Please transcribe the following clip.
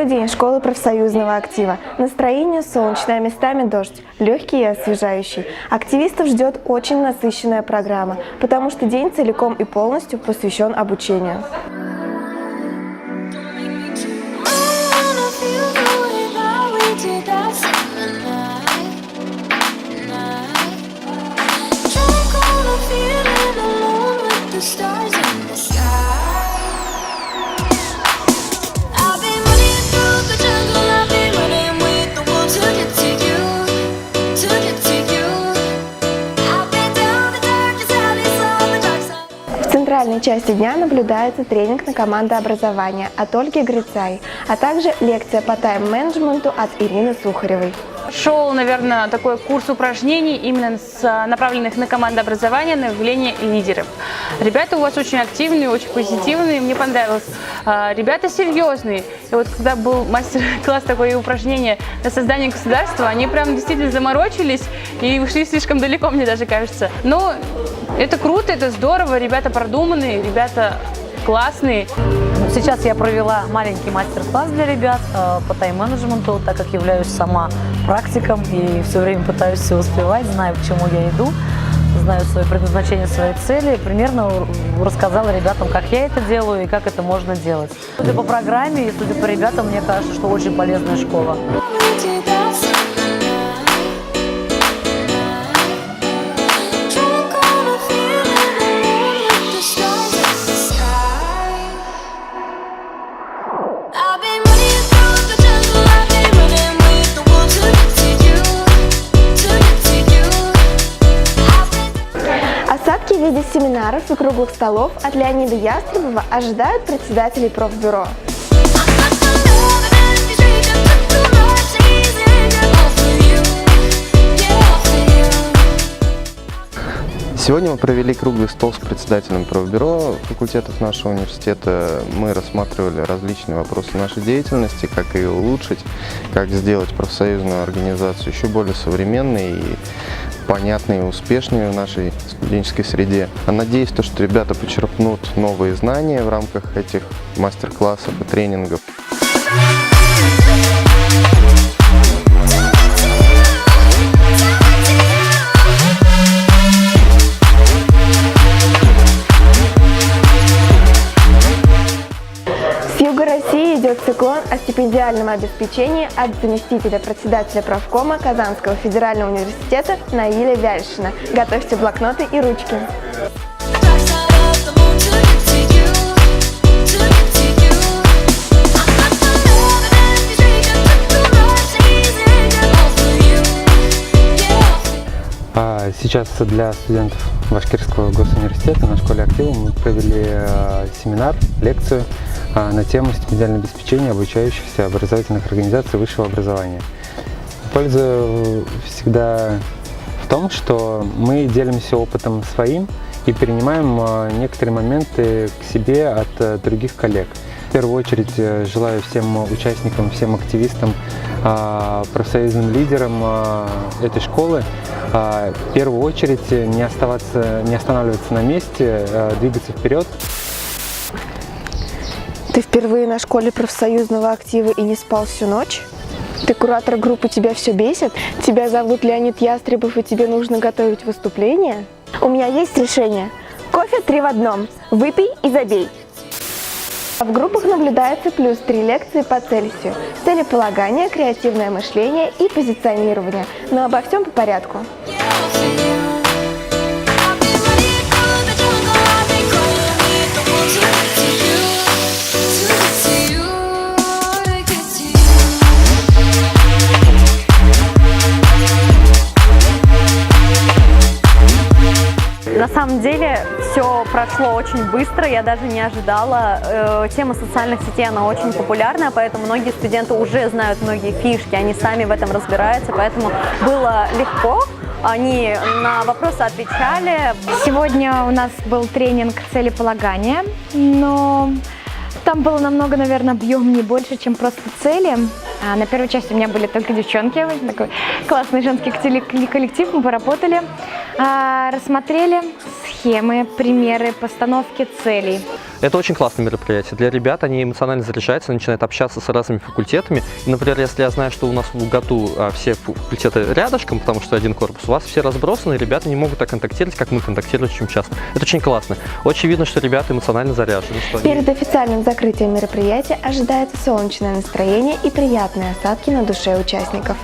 Второй день школы профсоюзного актива. Настроение солнечное, а местами дождь. Легкий и освежающий. Активистов ждет очень насыщенная программа, потому что день целиком и полностью посвящен обучению. В центральной части дня наблюдается тренинг на командообразование от Ольги Грицай, а также лекция по тайм-менеджменту от Ирины Сухаревой. Шел, наверное, такой курс упражнений, именно направленных на командообразование, на выявление лидеров. Ребята у вас очень активные, очень позитивные, мне понравилось. Ребята серьезные. И вот когда был мастер-класс, такое упражнение на создание государства, они прям действительно заморочились и ушли слишком далеко, мне даже кажется. Но это круто, это здорово, ребята продуманные, ребята классные. Сейчас я провела маленький мастер-класс для ребят по тайм-менеджменту, так как являюсь сама практиком и все время пытаюсь все успевать, знаю, к чему я иду, знаю свое предназначение, свои цели. Примерно рассказала ребятам, как я это делаю и как это можно делать. Судя по программе и судя по ребятам, мне кажется, что очень полезная школа. Осадки в виде семинаров и круглых столов от Леонида Ястребова ожидают председателей профбюро. Сегодня мы провели круглый стол с председателем профбюро факультетов нашего университета. Мы рассматривали различные вопросы нашей деятельности, как ее улучшить, как сделать профсоюзную организацию еще более современной и понятной и успешной в нашей студенческой среде. Надеюсь, что ребята почерпнут новые знания в рамках этих мастер-классов и тренингов. России идет циклон о стипендиальном обеспечении от заместителя председателя правкома Казанского федерального университета Наиля Вяльшина. Готовьте блокноты и ручки. Сейчас для студентов Башкирского госуниверситета на школе актива мы провели семинар, лекцию на тему стипендиального обеспечения обучающихся образовательных организаций высшего образования. Польза всегда в том, что мы делимся опытом своим и перенимаем некоторые моменты к себе от других коллег. В первую очередь желаю всем участникам, всем активистам, профсоюзным лидерам этой школы в первую очередь не останавливаться на месте, двигаться вперед. Ты впервые на школе профсоюзного актива и не спал всю ночь? Ты куратор группы, тебя все бесит? Тебя зовут Леонид Ястребов и тебе нужно готовить выступление? У меня есть решение. Кофе 3 в одном. Выпей и забей. В группах наблюдается плюс 3 лекции по Цельсию. Целеполагание, креативное мышление и позиционирование. Но обо всем по порядку. На самом деле все прошло очень быстро, я даже не ожидала. Тема социальных сетей, она очень популярная, поэтому многие студенты уже знают многие фишки, они сами в этом разбираются, поэтому было легко. Они на вопросы отвечали. Сегодня у нас был тренинг целеполагания, но там было намного, наверное, объемнее больше, чем просто цели. На первой части у меня были только девчонки, такой классный женский коллектив, мы поработали, рассмотрели схемы, примеры постановки целей. Это очень классное мероприятие. Для ребят они эмоционально заряжаются, начинают общаться с разными факультетами. И, например, если я знаю, что у нас в ГАТУ все факультеты рядышком, потому что один корпус, у вас все разбросаны, и ребята не могут так контактировать, как мы контактируем очень часто. Это очень классно. Очень видно, что ребята эмоционально заряжены. Перед официальным закрытием мероприятия ожидается солнечное настроение и приятные осадки на душе участников.